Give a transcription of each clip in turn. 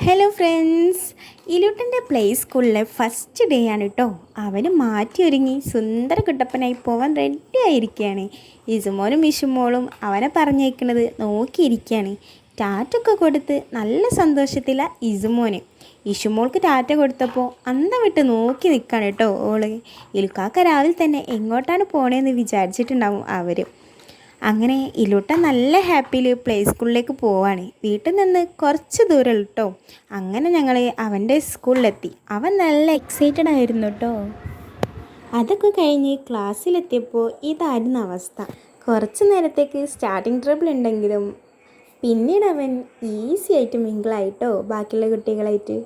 Hello friends, ഇലൂട്ടൻ്റെ play സ്കൂളിലെ first day ആണ് കേട്ടോ. അവന് മാറ്റി ഒരുങ്ങി സുന്ദര കുട്ടപ്പനായി പോവാൻ റെഡി ആയിരിക്കുകയാണ്. ഇസുമോനും ഇഷുമോളും അവനെ പറഞ്ഞേക്കുന്നത് നോക്കിയിരിക്കുകയാണ്. ടാറ്റൊക്കെ കൊടുത്ത് നല്ല സന്തോഷത്തിലാണ് ഇസുമോന്. ഇഷുമോൾക്ക് ടാറ്റ കൊടുത്തപ്പോൾ അന്തം വിട്ട് നോക്കി നിൽക്കുകയാണ് കേട്ടോ ഓള്. ഇലുക്കാക്ക രാവിലെ തന്നെ എങ്ങോട്ടാണ് പോണേന്ന് വിചാരിച്ചിട്ടുണ്ടാവും അവർ. അങ്ങനെ ഇലൂട്ട നല്ല ഹാപ്പിയിൽ പ്ലേ സ്കൂളിലേക്ക് പോവാണ്. വീട്ടിൽ നിന്ന് കുറച്ച് ദൂരം കേട്ടോ. അങ്ങനെ ഞങ്ങൾ അവൻ്റെ സ്കൂളിലെത്തി. അവൻ നല്ല എക്സൈറ്റഡ് ആയിരുന്നു കേട്ടോ. അതൊക്കെ കഴിഞ്ഞ് ക്ലാസ്സിലെത്തിയപ്പോൾ ഇതായിരുന്നു അവസ്ഥ. കുറച്ച് നേരത്തേക്ക് സ്റ്റാർട്ടിങ് ട്രബിൾ ഉണ്ടെങ്കിലും പിന്നീട് അവൻ ഈസി ആയിട്ട് മിങ്കിളായിട്ടോ ബാക്കിയുള്ള കുട്ടികളായിട്ട്.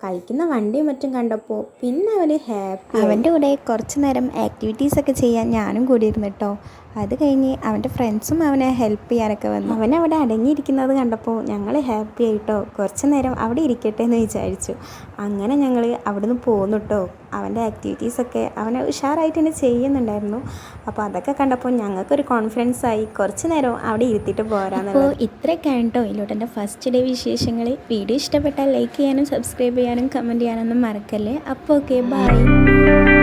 കളിക്കുന്ന വണ്ടിയും മറ്റും കണ്ടപ്പോൾ പിന്നെ അവന് ഹാപ്പി. അവൻ്റെ കൂടെ കുറച്ച് നേരം ആക്ടിവിറ്റീസൊക്കെ ചെയ്യാൻ ഞാനും കൂടിയിരുന്നു കേട്ടോ. അത് കഴിഞ്ഞ് അവൻ്റെ ഫ്രണ്ട്സും അവനെ ഹെൽപ്പ് ചെയ്യാനൊക്കെ വന്നു. അവനവിടെ അടങ്ങിയിരിക്കുന്നത് കണ്ടപ്പോൾ ഞങ്ങൾ ഹാപ്പി ആയിട്ടോ. കുറച്ച് നേരം അവിടെ ഇരിക്കട്ടെ എന്ന് വിചാരിച്ചു. അങ്ങനെ ഞങ്ങൾ അവിടെ നിന്ന് പോന്നു കേട്ടോ. അവൻ്റെ ആക്ടിവിറ്റീസൊക്കെ അവനെ ഉഷാറായിട്ട് തന്നെ ചെയ്യുന്നുണ്ടായിരുന്നു. അപ്പോൾ അതൊക്കെ കണ്ടപ്പോൾ ഞങ്ങൾക്കൊരു കോൺഫിഡൻസ് ആയി കുറച്ച് നേരം അവിടെ ഇരുത്തിയിട്ട് പോരാന്നുള്ളത്. അപ്പോൾ ഇത്രയൊക്കെയാണ് കേട്ടോ ഇലോട്ടെൻ്റെ ഫസ്റ്റ് ഡേ വിശേഷങ്ങൾ. വീഡിയോ ഇഷ്ടപ്പെട്ടാൽ ലൈക്ക് ചെയ്യാനും സബ്സ്ക്രൈബ് ചെയ്യാനും കമൻറ്റ് ചെയ്യാനൊന്നും മറക്കല്ലേ. അപ്പോൾ ഓക്കെ, ബൈ.